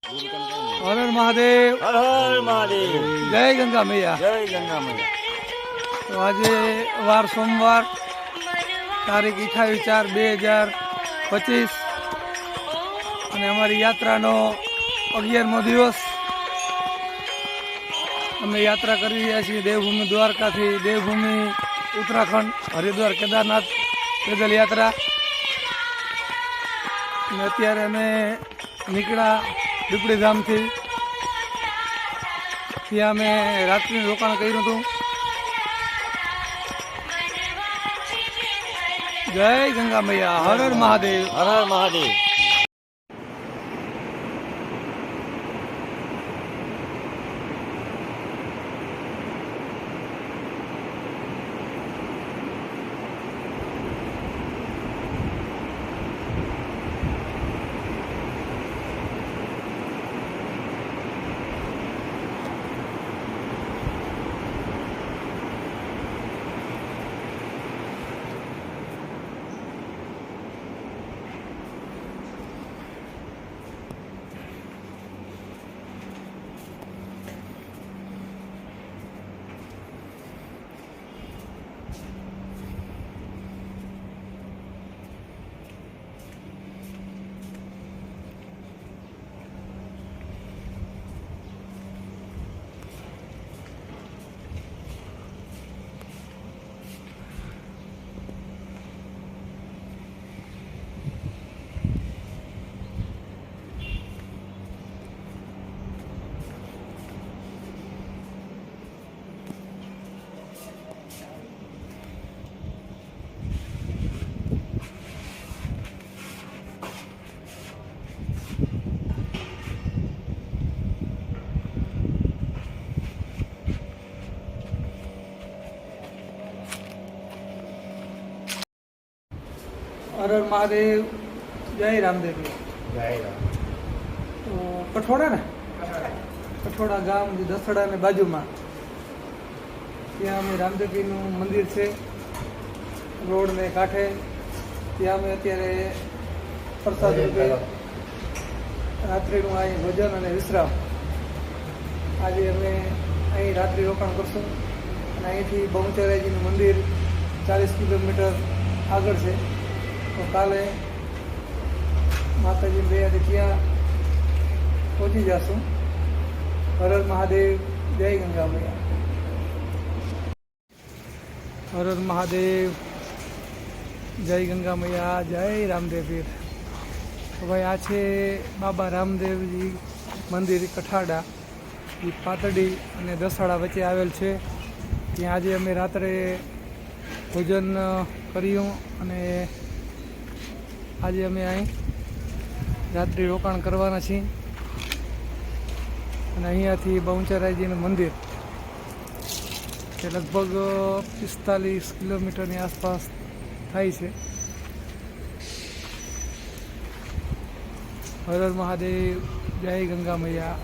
હર હર મહાદેવ, હર હર મહાદેવ, જય ગંગા મૈયા। જય ગંગા મૈયા। તો આજે વાર સોમવાર તારીખ 28/4/2025 અને અમારી યાત્રાનો 11મો દિવસ। અમે યાત્રા કરી રહ્યા છીએ દેવભૂમિ દ્વારકાથી દેવભૂમિ ઉત્તરાખંડ હરિદ્વાર કેદારનાથ પેદલ યાત્રા। અને અત્યારે અમે નીકળ્યા પીપળી ધામથી। ત્યાં અમે રાત્રિનું રોકાણ કર્યું હતું। જય ગંગા મૈયા, હર હર મહાદેવ, હર હર મહાદેવ। હર હર મહાદેવ, જય રામદેવ। જય રામ। તો કઠોડા ને કઠોડા ગામ જે દસડાની બાજુમાં ત્યાં અમે રામદેવજીનું મંદિર છે રોડને કાંઠે। ત્યાં અમે અત્યારે પ્રસાદ રૂપે રાત્રિનું અહીં ભોજન અને વિશ્રામ। આજે અમે અહીં રાત્રિ રોકાણ કરશું અને અહીંથી બહુચરાજીનું મંદિર 40 કિલોમીટર આગળ છે। તો કાલે માતાજી દયાથી ત્યાં પહોંચી જશું। હર હર મહાદેવ, જય ગંગા મૈયા। હર હર મહાદેવ, જય ગંગા મૈયા, જય રામદેવ પીર। તો ભાઈ આ છે બાબા રામદેવજી મંદિર કઠાડા, એ પાતળી અને દસાડા વચ્ચે આવેલ છે। ત્યાં આજે અમે રાત્રે ભોજન કર્યું અને આજે અમે અહીં રાત્રિ રોકાણ કરવાના છીએ। અને અહીંયાથી બહુચરાજીનું મંદિર તે લગભગ 45 કિલોમીટરની આસપાસ થાય છે। હર હર મહાદેવ, જય ગંગા મૈયા।